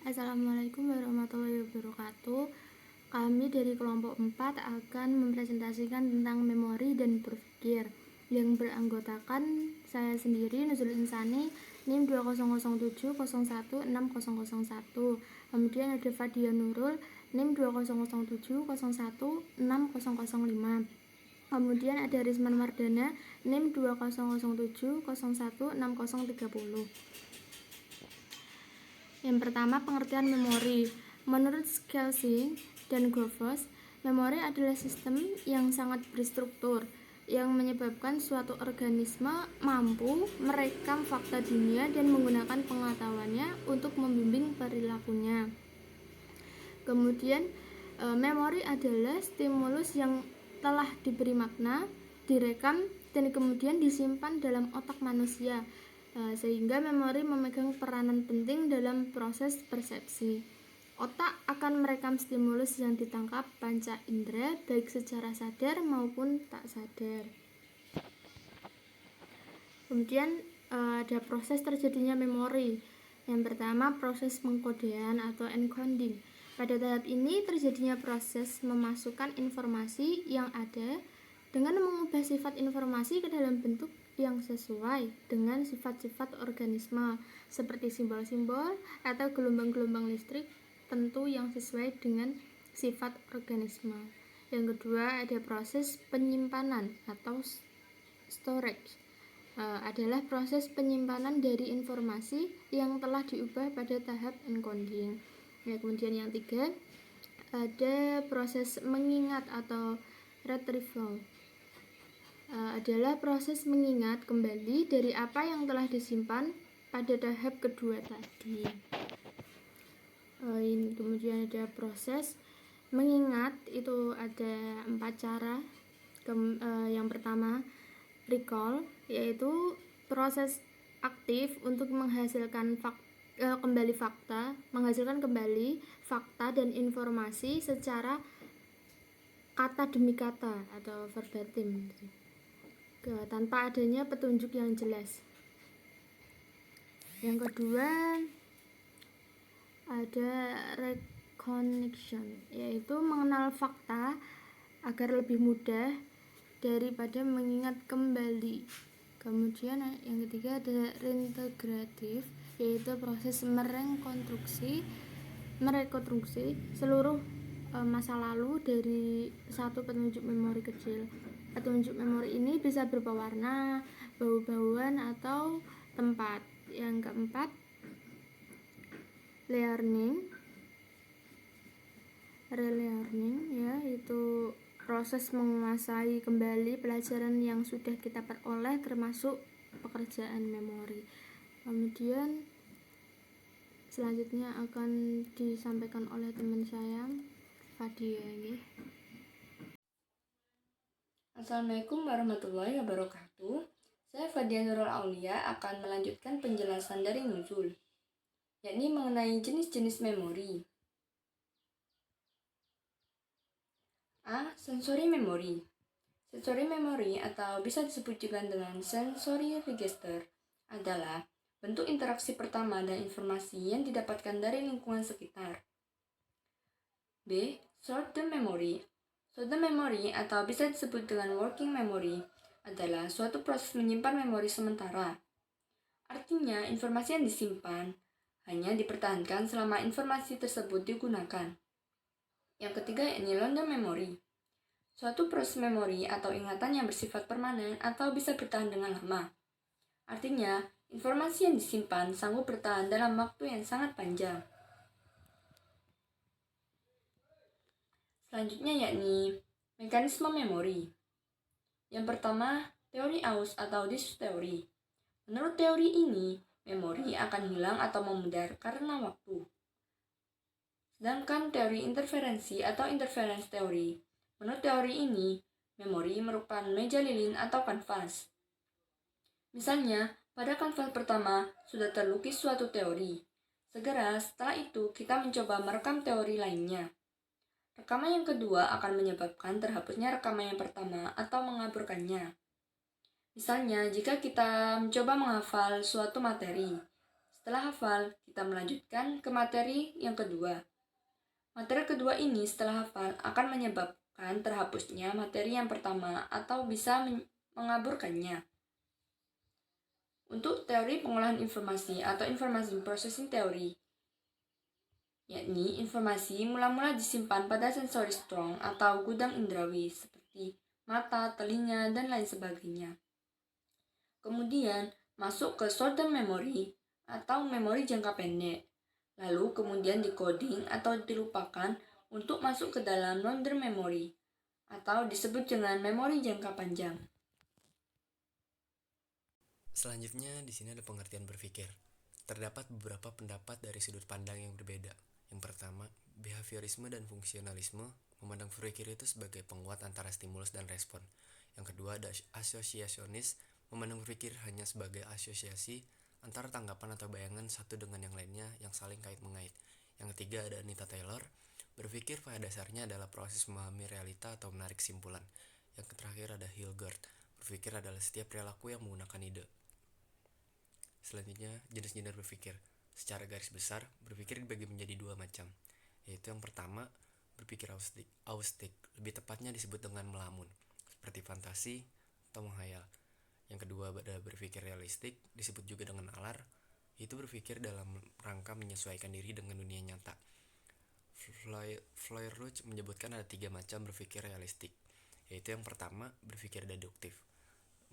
Assalamualaikum warahmatullahi wabarakatuh. Kami dari kelompok 4 akan mempresentasikan tentang memori dan berpikir yang beranggotakan saya sendiri, Nuzul Insani, NIM 2007016001. Kemudian ada Fadia Nurul, NIM 2007016005. Kemudian ada Risman Mardana, NIM 2007016030. Yang pertama, pengertian memori. Menurut Schelling dan Groves, memori adalah sistem yang sangat berstruktur yang menyebabkan suatu organisme mampu merekam fakta dunia dan menggunakan pengetahuannya untuk membimbing perilakunya. Kemudian, memori adalah stimulus yang telah diberi makna, direkam, dan kemudian disimpan dalam otak manusia, sehingga memori memegang peranan penting dalam proses persepsi. Otak akan merekam stimulus yang ditangkap panca indera baik secara sadar maupun tak sadar. Kemudian ada proses terjadinya memori. Yang pertama, proses pengkodean atau encoding. Pada tahap ini terjadinya proses memasukkan informasi yang ada dengan mengubah sifat informasi ke dalam bentuk yang sesuai dengan sifat-sifat organisme seperti simbol-simbol atau gelombang-gelombang listrik tentu yang sesuai dengan sifat organisme. Yang kedua, ada proses penyimpanan atau storage. Adalah proses penyimpanan dari informasi yang telah diubah pada tahap encoding. Kemudian yang tiga, ada proses mengingat atau retrieval. Adalah proses mengingat kembali dari apa yang telah disimpan pada tahap kedua tadi. Kemudian ada proses mengingat, itu ada 4 cara. Yang pertama, recall, yaitu proses aktif untuk menghasilkan menghasilkan kembali fakta dan informasi secara kata demi kata atau verbatim, tanpa adanya petunjuk yang jelas. Yang kedua, ada reconnection, yaitu mengenal fakta agar lebih mudah daripada mengingat kembali. Kemudian yang ketiga ada reintegratif, yaitu proses merekonstruksi seluruh masa lalu dari satu petunjuk memori kecil. Petunjuk memori ini bisa berupa warna, bau-bauan, atau tempat. Yang keempat, relearning, yaitu proses menguasai kembali pelajaran yang sudah kita peroleh termasuk pekerjaan memori. Kemudian selanjutnya akan disampaikan oleh teman saya, Fadia. Assalamualaikum warahmatullahi wabarakatuh. Saya Fadia Nurul Aulia akan melanjutkan penjelasan dari Nuzul, yakni mengenai jenis-jenis memori. A. Sensory memory. Sensory memory atau bisa disebut juga dengan sensory register adalah bentuk interaksi pertama dan informasi yang didapatkan dari lingkungan sekitar. B. Short-term memory. Short-term memory atau bisa disebut dengan working memory adalah suatu proses menyimpan memori sementara. Artinya, informasi yang disimpan hanya dipertahankan selama informasi tersebut digunakan. Yang ketiga, yakni long-term memory. Suatu proses memori atau ingatan yang bersifat permanen atau bisa bertahan dengan lama. Artinya, informasi yang disimpan sanggup bertahan dalam waktu yang sangat panjang. Selanjutnya yakni mekanisme memori. Yang pertama, teori Aus atau diffuse teori. Menurut teori ini, memori akan hilang atau memudar karena waktu. Sedangkan teori interferensi atau interference teori. Menurut teori ini, memori merupakan meja lilin atau kanvas. Misalnya, pada kanvas pertama sudah terlukis suatu teori. Segera setelah itu kita mencoba merekam teori lainnya. Rekaman yang kedua akan menyebabkan terhapusnya rekaman yang pertama atau mengaburkannya. Misalnya, jika kita mencoba menghafal suatu materi, Setelah hafal, kita melanjutkan ke materi yang kedua. Materi kedua ini setelah hafal akan menyebabkan terhapusnya materi yang pertama atau bisa mengaburkannya. Untuk teori pengolahan informasi atau information processing theory, yakni informasi mula-mula disimpan pada sensori strong atau gudang indrawi seperti mata, telinga, dan lain sebagainya. Kemudian masuk ke short-term memory atau memori jangka pendek. Lalu kemudian decoding atau dilupakan untuk masuk ke dalam long-term memory atau disebut dengan memori jangka panjang. Selanjutnya, di sini ada pengertian berpikir. Terdapat beberapa pendapat dari sudut pandang yang berbeda. Yang pertama, behaviorisme dan fungsionalisme memandang berpikir itu sebagai penguat antara stimulus dan respon. Yang kedua, ada asosiasionis memandang berpikir hanya sebagai asosiasi antara tanggapan atau bayangan satu dengan yang lainnya yang saling kait-mengait. Yang ketiga, ada Anita Taylor, berpikir pada dasarnya adalah proses memahami realita atau menarik kesimpulan. Yang terakhir ada Hilgard, berpikir adalah setiap perilaku yang menggunakan ide. Selanjutnya, jenis-jenis berpikir. Secara garis besar, berpikir dibagi menjadi dua macam, yaitu yang pertama, berpikir austik, lebih tepatnya disebut dengan melamun, seperti fantasi atau menghayal. Yang kedua, ada berpikir realistik, disebut juga dengan nalar, itu berpikir dalam rangka menyesuaikan diri dengan dunia nyata. Feuerbach menyebutkan ada 3 macam berpikir realistik, yaitu yang pertama, berpikir deduktif,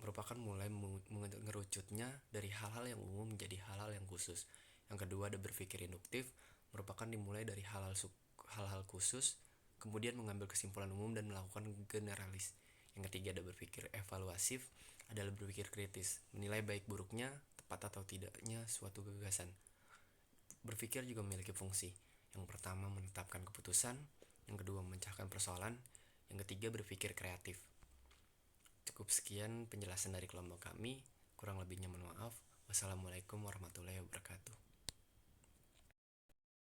merupakan mulai mengerucutnya dari hal-hal yang umum menjadi hal-hal yang khusus. Yang kedua, ada berpikir induktif, merupakan dimulai dari hal-hal khusus, kemudian mengambil kesimpulan umum dan melakukan generalis. Yang ketiga, ada berpikir evaluasif, adalah berpikir kritis, menilai baik buruknya, tepat atau tidaknya suatu gagasan. Berpikir juga memiliki fungsi. Yang pertama, menetapkan keputusan. Yang kedua, memecahkan persoalan. Yang ketiga, berpikir kreatif. Cukup sekian penjelasan dari kelompok kami. Kurang lebihnya mohon maaf. Wassalamualaikum warahmatullahi wabarakatuh.